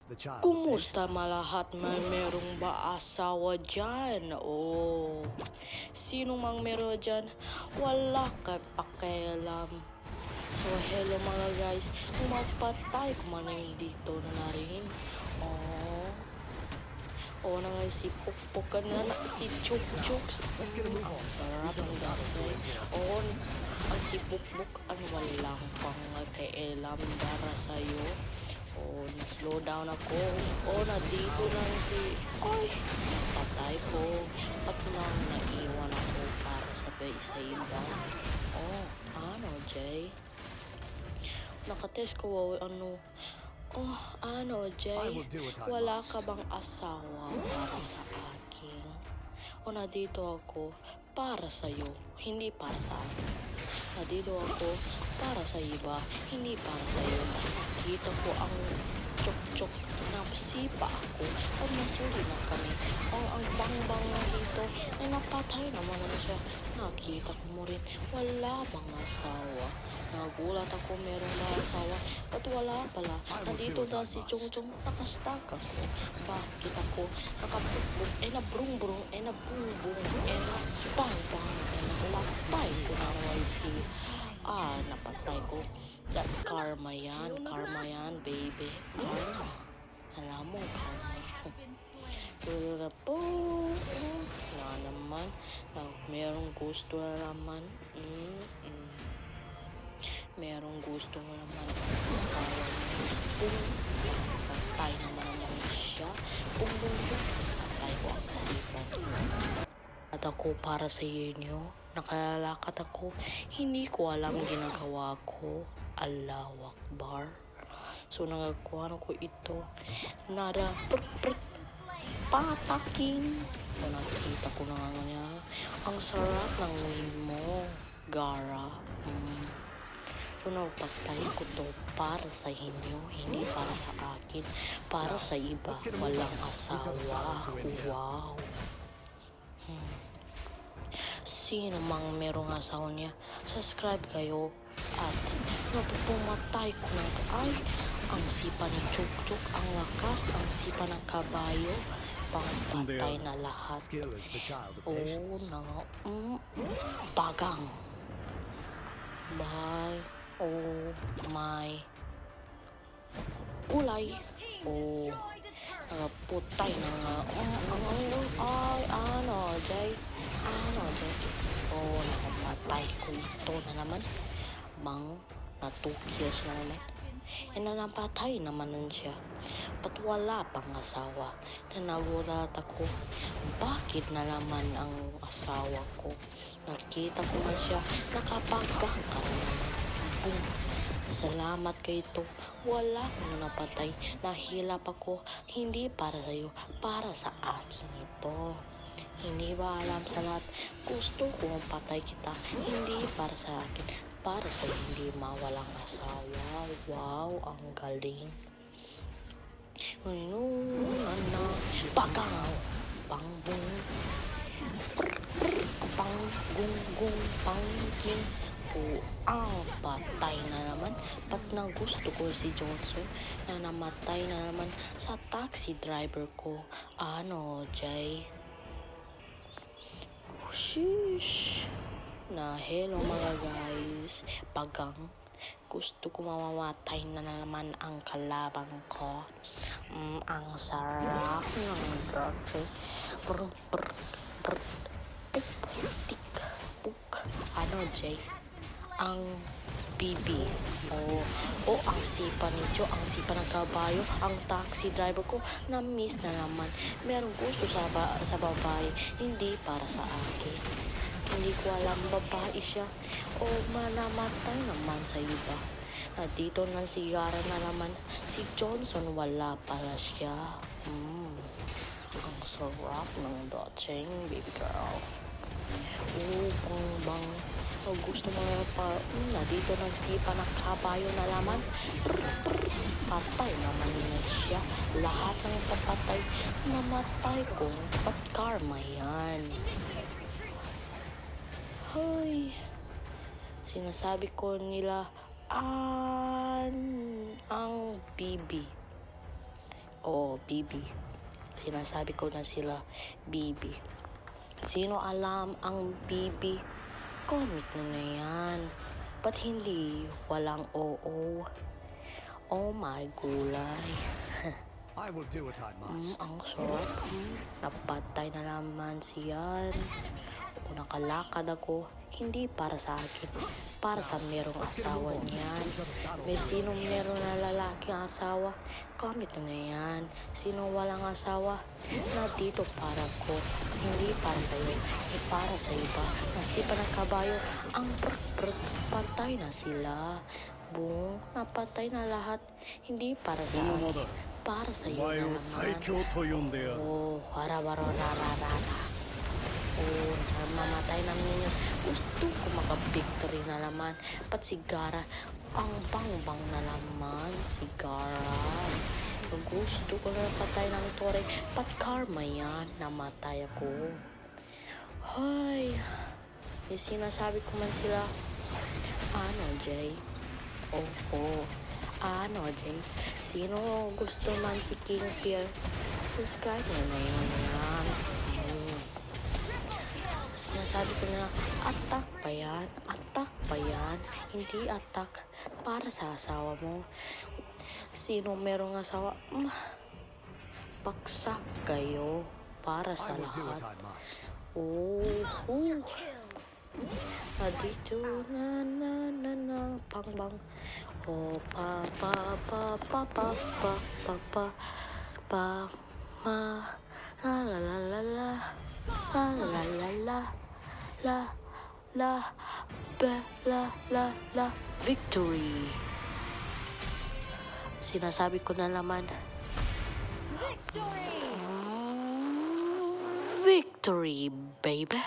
The child. Kumusta malahat na merong ba asawa dyan? Oh, sino mang meron dyan, wala ka pakialam. So, hello mga guys, umapatay kumanin dito na rin. Oh, oo na nga si Pukpukan na si Chuk Chuk. Ang sarap ng dansay. Oo, ang si Pukpuk, ang walang pang kailam dara sa'yo. Oh, na-slow down ako. Oh, nandito lang si... Ay! Patay ko. At nang naiwan ako para sabay sa iba. Oh, ano, Jay? Nakatest ko, ano... Oh, ano, Jay? Wala ka bang asawa para sa akin? O, nandito ako para sa'yo, hindi para sa akin. Nandito ako para sa iba, hindi para sa iyo. Nakita ko ang chok-chok na sipa ako at nasuli na kami. Ang bang-bang na dito ay napatay naman na siya. Nakita ko mo rin, wala bang asawa. Nagulat ako merong ba asawa at wala pala. Nandito na si Chong-Chong, nakastak ako. Bakit ako nakapukbuk, nabrung-brung, nabung-bung, bang-bang, napatay ko na si napatay ko. That karma yan, baby. Karma. Alam mo, karma. Tulala po. Na naman. Merong gusto na naman. Merong gusto na naman. Asawa niya. Boom. Patay naman naman siya. Boom, boom, boom. Patay ko ang sipat. At ako para sa inyo, nakalakad ako, hindi ko alam ginagawa ko. Allahu Akbar. So nagakuha ko ito, nada patakin. So nakita ko na nga niya, ang sarap ng wing mo, Gara. So napatay ko to para sa inyo, hindi para sa akin, para sa iba, walang asawa. Wow. Sino mang merong asawa niya, subscribe kayo at napupumatay ko na ay ang sipa ni Chuk-Chuk, ang lakas, ang sipa ng kabayo, pangpatay na lahat. Oh, na bagang. Bye. Oh, my kulay. Oh, putay na nga. Ay, ano, Jay? Ano, Jay? Oh, nakapatay ko ito na naman. Bang, na 2 kills na naman. Napatay naman nun siya. Ba't wala pang asawa? Nagulat ako. Bakit na naman ang asawa ko? Nakita ko na siya. Nakapagang ka naman. Boom. Salamat kay ito. Wala ko na napatay. Nahilap ako. Hindi para sa iyo, para sa akin ito. Hindi ba alam sa lahat? Gusto ko patay kita. Hindi para sa akin, para sa hindi mawalang asawa. Wow, ang galing. Ano, bagang, pangbong, panggung, pangkin. Ang patay na naman. Ba't na gusto ko si Johnson na namatay na naman sa taxi driver ko? Ano, Jay? Sheesh. Na hello mga guys. Bagang. Gusto ko mamamatay na naman ang kalabang ko. Ang sarap ng dati. Ano, Jay? Ang bibi o ang sipa ni Joe, ang sipa ng kabayo, ang taxi driver ko na miss na naman. Merong gusto sa babae, hindi para sa akin. Hindi ko alam babae siya o manamatay naman sa iba. Dito na si Gara na naman. Si Johnson wala pala siya. Ang sarap ng dating, baby girl. Bang. Gusto mo pa, dito nagsipa ng kabayo na laman. Patay naman na siya. Lahat ng papatay, namatay ko. Ba't karma yan? Hoy, sinasabi ko nila, ang bibi. O Bibi. Sinasabi ko na sila Bibi. Sino alam ang Bibi? Comment mo na yan. Ba't hindi walang oo? Oh my gulay. I will do what I must. Ang sarap. Napatay na naman siyan. O nakalakad ako, hindi para sa akin, para sa merong asawa niyan. May sinong meron na lalaking asawa? Comment na yan. Sinong walang asawa? Na dito para ko, hindi para sa iyo, hindi para sa iba. Nasipa ng kabayo, ang patay na sila. Boom, napatay na lahat. Hindi para sa akin, para sa iyo na naman. Oh, wara-wara-rara-rara. Oh, namamatay ng minions. Gusto ko maka-victory na naman. Pat sigara, ang bang-bang na naman. Sigara. Gusto ko na patay ng tore. Pat karma yan. Namatay ako. Hay. Sinasabi ko man sila. Ano, Jay? Oh. Ano, Jay? Sino gusto man si King Pierre? Subscribe na yun yan. Sinasabi ko na, attack pa yan? Attack pa yan? Hindi attack para sa asawa mo. Sino merong asawa? Paksak kayo para sa lahat. Oh. Dito na pang-bang. Oh, pa la la la la la la la la la la la victory. Sinasabi ko na naman, victory baby.